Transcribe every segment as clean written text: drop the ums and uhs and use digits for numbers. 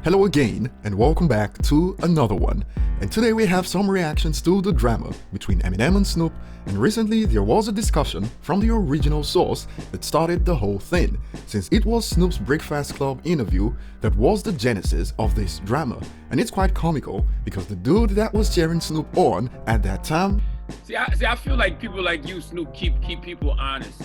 Hello again and welcome back to another one. And today we have some reactions to the drama between Eminem and Snoop, and recently there was a discussion from the original source that started the whole thing, since it was Snoop's Breakfast Club interview that was the genesis of this drama. And it's quite comical because the dude that was cheering Snoop on at that time I feel like people like you, Snoop, keep people honest.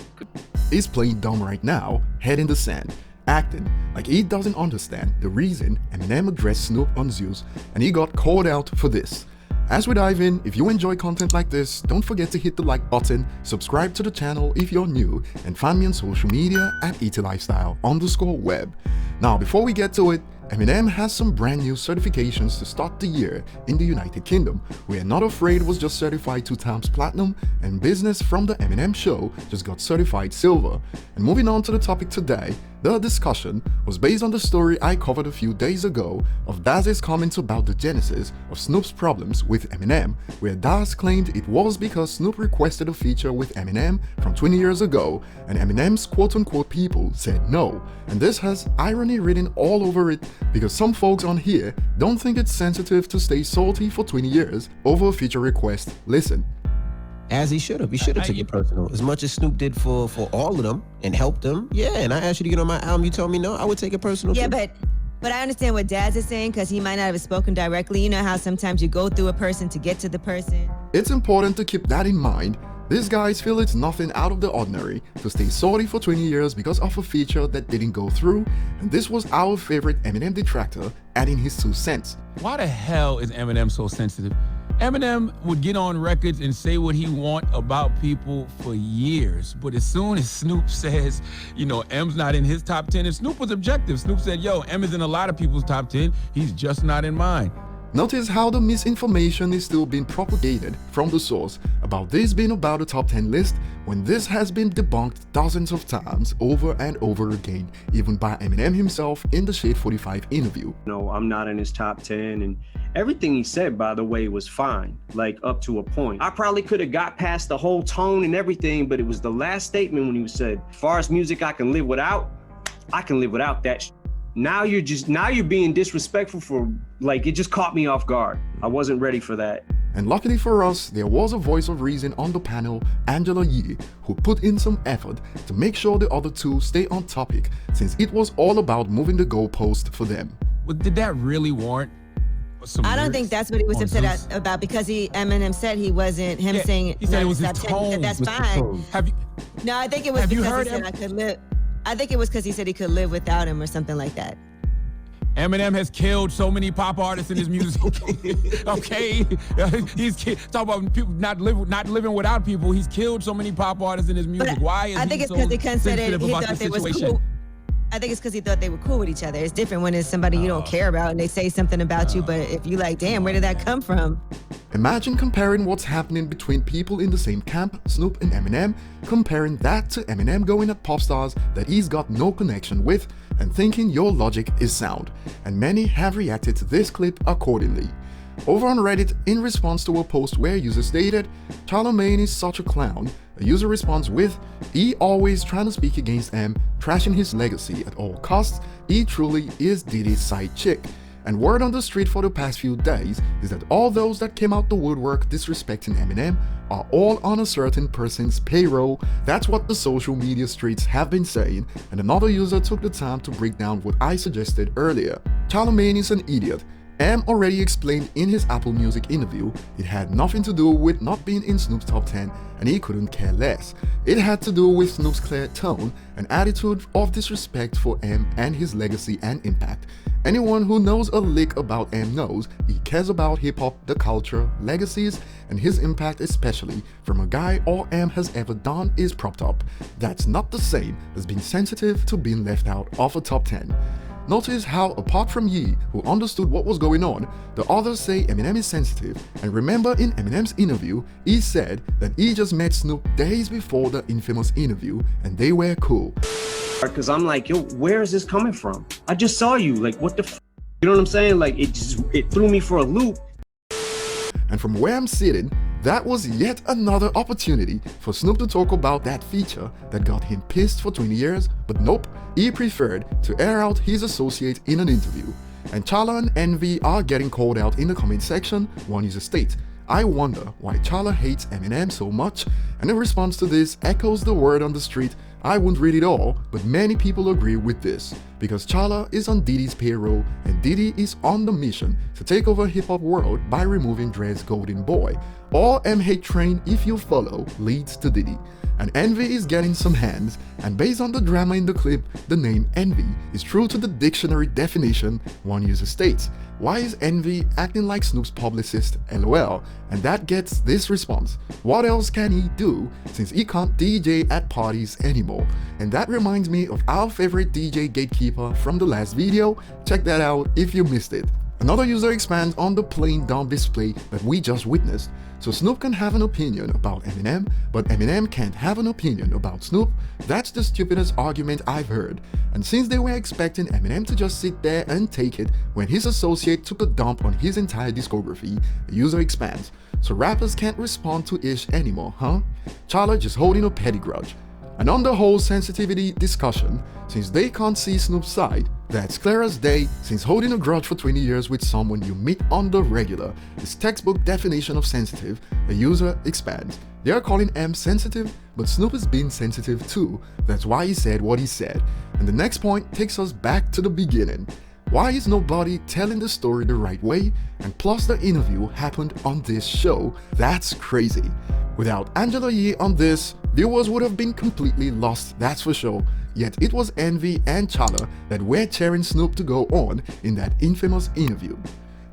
is playing dumb right now, head in the sand, acting like he doesn't understand the reason Eminem addressed Snoop on Zeus, and he got called out for this. As we dive in, if you enjoy content like this, don't forget to hit the like button, subscribe to the channel if you're new, and find me on social media at ETLifestyle_web. Now, before we get to it, Eminem has some brand new certifications to start the year in the United Kingdom, where Not Afraid was just certified 2 times platinum, and Business from the Eminem Show just got certified silver. And moving on to the topic today, the discussion was based on the story I covered a few days ago of Daz's comments about the genesis of Snoop's problems with Eminem, where Daz claimed it was because Snoop requested a feature with Eminem from 20 years ago, and Eminem's quote-unquote people said no. And this has irony written all over it, because some folks on here don't think it's sensitive to stay salty for 20 years over a feature request. Listen. As he should have. He should have taken it personal. As much as Snoop did for all of them and helped them. Yeah, and I asked you to get on my album. You told me no. I would take it personal Yeah, too. but I understand what Daz is saying, because he might not have spoken directly. You know how sometimes you go through a person to get to the person? It's important to keep that in mind. These guys feel it's nothing out of the ordinary to stay salty for 20 years because of a feature that didn't go through, and this was our favorite Eminem detractor adding his 2 cents. Why the hell is Eminem so sensitive? Eminem would get on records and say what he want about people for years, but as soon as Snoop says, you know, M's not in his top 10, and Snoop was objective. Snoop said, yo, M is in a lot of people's top 10, he's just not in mine. Notice how the misinformation is still being propagated from the source about this being about a top 10 list, when this has been debunked dozens of times over and over again, even by Eminem himself in the Shade 45 interview. No, I'm not in his top 10, and everything he said, by the way, was fine, like up to a point. I probably could have got past the whole tone and everything, but it was the last statement when he said, as far as music I can live without, I can live without that. Now you're being disrespectful for, like, it just caught me off guard. I wasn't ready for that. And luckily for us, there was a voice of reason on the panel, Angela Yee, who put in some effort to make sure the other two stay on topic, since it was all about moving the goalpost for them. Well, did that really warrant some I don't lyrics think that's what he was on upset Zeus? about, because Eminem said he wasn't, Yeah, saying he said it was his top 10, tone. that's was the fine. tone. Have you, No, I think it was Have you because heard he said him? I could live. I think it was because he said he could live without him or something like that. Eminem has killed so many pop artists in his music. Okay, talk about people not living without people. He's killed so many pop artists in his music. But Why is I think he it's so because he considered sensitive he about thought the they was situation? cool. I think it's because he thought they were cool with each other. It's different when it's somebody you don't care about and they say something about you, but if you like, damn, where did that come from? Imagine comparing what's happening between people in the same camp, Snoop and Eminem, comparing that to Eminem going at pop stars that he's got no connection with, and thinking your logic is sound. And many have reacted to this clip accordingly. Over on Reddit, in response to a post where a user stated, "Charlamagne is such a clown," a user responds with, "He always trying to speak against M, trashing his legacy at all costs. He truly is Diddy's side chick." And word on the street for the past few days is that all those that came out the woodwork disrespecting Eminem are all on a certain person's payroll. That's what the social media streets have been saying, and another user took the time to break down what I suggested earlier. Charlamagne is an idiot. M already explained in his Apple Music interview it had nothing to do with not being in Snoop's top 10, and he couldn't care less. It had to do with Snoop's clear tone and attitude of disrespect for M and his legacy and impact. Anyone who knows a lick about M knows he cares about hip-hop, the culture, legacies, and his impact, especially from a guy all M has ever done is propped up. That's not the same as being sensitive to being left out of a top 10. Notice how, apart from Yee, who understood what was going on, the others say Eminem is sensitive. And remember, in Eminem's interview, he said that he just met Snoop days before the infamous interview and they were cool. Because I'm like, yo, where is this coming from? I just saw you, like, what the f? You know what I'm saying? Like, it threw me for a loop. And from where I'm sitting, that was yet another opportunity for Snoop to talk about that feature that got him pissed for 20 years, but nope, he preferred to air out his associate in an interview. And Chala and Envy are getting called out in the comment section. One user states, I wonder why Chala hates Eminem so much, and in response to this echoes the word on the street. I won't read it all, but many people agree with this, because Chala is on Diddy's payroll and Diddy is on the mission to take over hip-hop world by removing Dre's golden boy. All M-hate train, if you follow, leads to Diddy. And Envy is getting some hands, and based on the drama in the clip, the name Envy is true to the dictionary definition. One user states, why is Envy acting like Snoop's publicist, LOL? And that gets this response, what else can he do since he can't DJ at parties anymore? And that reminds me of our favorite DJ gatekeeper from the last video. Check that out if you missed it. Another user expands on the plain dumb display that we just witnessed. So Snoop can have an opinion about Eminem, but Eminem can't have an opinion about Snoop? That's the stupidest argument I've heard. And since they were expecting Eminem to just sit there and take it when his associate took a dump on his entire discography, the user expands. So rappers can't respond to ish anymore, huh? Chala just holding a petty grudge. And on the whole sensitivity discussion, since they can't see Snoop's side, that's clear as day, since holding a grudge for 20 years with someone you meet on the regular is textbook definition of sensitive, the user expands. They are calling M sensitive, but Snoop is being sensitive too. That's why he said what he said. And the next point takes us back to the beginning. Why is nobody telling the story the right way? And plus the interview happened on this show. That's crazy. Without Angela Yee on this, viewers would have been completely lost, that's for sure. Yet it was Envy and Chala that were cheering Snoop to go on in that infamous interview.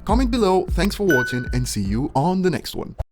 Comment below, thanks for watching, and see you on the next one.